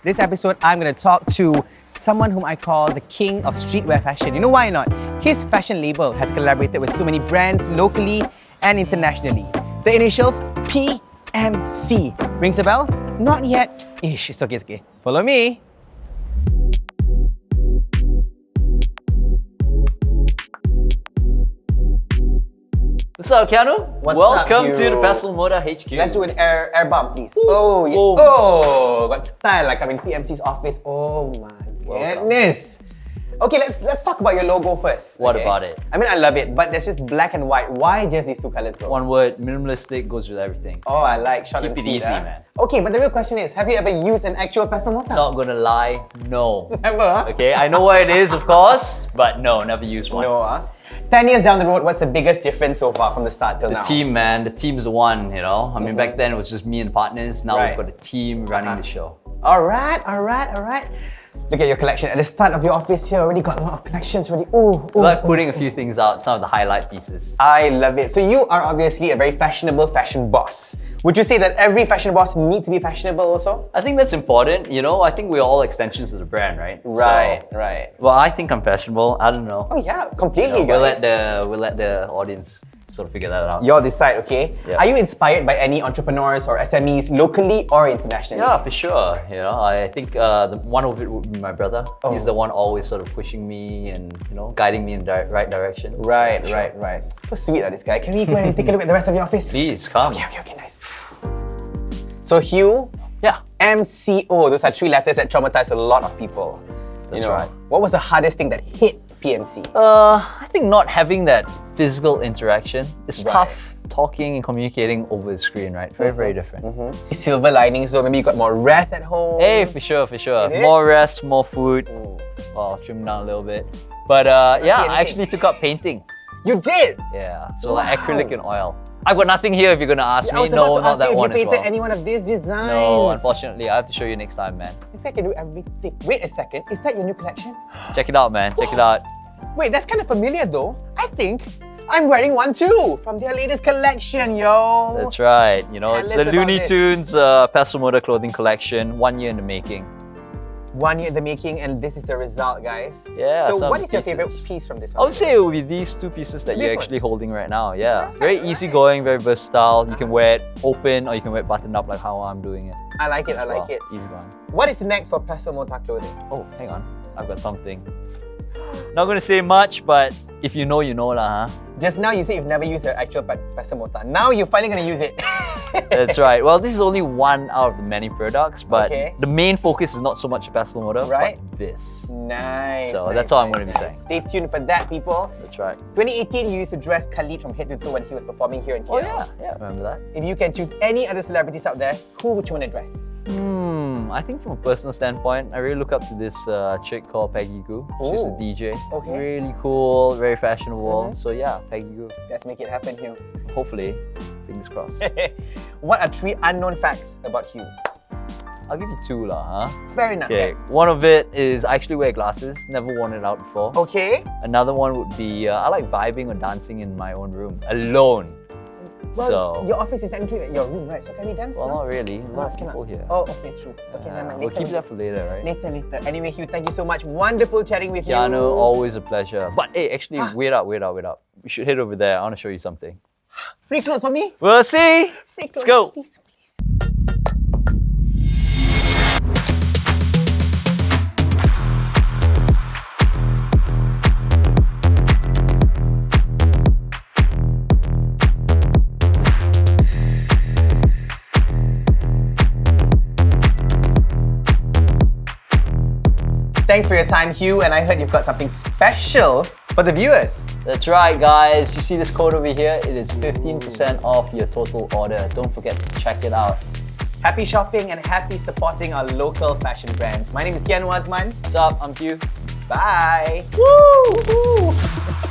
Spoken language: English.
This episode, I'm going to talk to someone whom I call the king of streetwear fashion. You know why not? His fashion label has collaborated with so many brands locally and internationally. The initials PMC. Rings a bell? Not yet. Ish, it's okay, it's okay. Follow me. What's up, Keanu? Welcome up, to the Pestle Mortar HQ. Let's do an air bump, please. Oh, yeah. Oh. Oh, got style like I'm in PMC's office. Oh my Welcome. goodness. Okay, let's talk about your logo first. What okay? about it? I mean, I love it, but there's just black and white. Why just these two colors, bro? One word, minimalistic goes with everything. Oh, I like short Keep and it sweet. easy, man. Okay, but the real question is, have you ever used an actual Pestle Mortar? Not gonna lie, no. Never, huh? Okay, I know what it is, of course, but no, never used one. No, huh? 10 years down the road, what's the biggest difference so far from the start till The now? team, man, the team's the one, you know? I mean, back then it was just me and partners. Now Right. we've got a team running the show. All right. Look at your collection. At the start of your office here, already got a lot of collections already. Ooh, I like putting a few things out, some of the highlight pieces. I love it. So you are obviously a very fashionable fashion boss. Would you say that every fashion boss needs to be fashionable also? I think that's important, you know? I think we're all extensions of the brand, right? Right. Well, I think I'm fashionable. I don't know. Oh yeah, completely, You know, guys. we'll let the audience sort of figure that out. You all decide, okay? Yeah. Are you inspired by any entrepreneurs or SMEs locally or internationally? Yeah, for sure. You know, I think one of it would be my brother. Oh. He's the one always sort of pushing me and, you know, guiding me in the right direction. Right. So, sure. Right. So sweet, this guy. Can we go and take a look at the rest of your office? Please, come. Okay, nice. So Hugh, Yeah. MCO, those are three letters that traumatize a lot of people. That's right. What was the hardest thing that hit PMC? I think not having that physical interaction. It's Right. tough talking and communicating over the screen, right? Very different. Silver linings, so maybe you got more rest at home. Hey, for sure. Did it? More rest, more food. Ooh. Well, trim down a little bit. But yeah, anything. I actually took up painting. You did? Yeah, so like Wow. acrylic and oil. I've got nothing here if you're gonna ask I me. was No, about to not ask that you one if you as painted well. any one of these designs. No, unfortunately, I have to show you next time, man. This guy can do everything. Wait a second, is that your new collection? Check it out, man. Check it out. Wait, that's kind of familiar though. I think I'm wearing one too from their latest collection, yo. That's right. You know, Tell it's us the about Looney this. Tunes Pestle Mortar Clothing collection. 1 year in the making. 1 year in the making, and this is the result, guys. Yeah, So some what of is the your favorite pieces. piece from this I one? would say it would be these two pieces that These you're actually ones? holding right now. Yeah, very easygoing, very versatile. You can wear it open or you can wear it buttoned up like how I'm doing it. I like it. I like Wow, it. Easy going. What is next for Pestle Mortar Clothing? Oh, hang on. I've got something. Not gonna say much, but if you know, you know lah, huh? Just now you said you've never used an actual Pestle Mortar. Now you're finally gonna use it. That's right. Well, this is only one out of the many products, but Okay. the main focus is not so much Pestle Mortar, Right. but this. Nice. So nice, that's all I'm nice, gonna be nice. saying. Stay tuned for that, people. That's right. 2018, you used to dress Khalid from head to toe when he was performing here in KL. Oh yeah, remember that? If you can choose any other celebrities out there, who would you want to dress? I think from a personal standpoint, I really look up to this chick called Peggy Goo. She's a Ooh. DJ. Okay. Really cool, very fashionable. So yeah, Peggy Goo. Let's make it happen, Hugh. Hopefully, fingers crossed. What are 3 unknown facts about Hugh? I'll give you 2 lah, huh? Fair enough. Okay, one of it is I actually wear glasses, never worn it out before. Okay. Another one would be I like vibing or dancing in my own room, alone. Well, So- your office is technically like your room, right? So can we dance Well, now? not really. A lot of Cannot. people here. Oh, okay, true. Okay, never mind. We'll Later, keep that for later, right? Later. Anyway, Hugh, thank you so much. Wonderful chatting with Keanu, you. always a pleasure. But hey, actually, wait up. We should head over there. I want to show you something. Free clothes for me? We'll see. Free Let's clothes. go. Please. Thanks for your time, Hugh, and I heard you've got something special for the viewers. That's right, guys. You see this code over here? It is 15% off your total order. Don't forget to check it out. Happy shopping and happy supporting our local fashion brands. My name is Kian Wazman. What's up? I'm Hugh. Bye. Woo!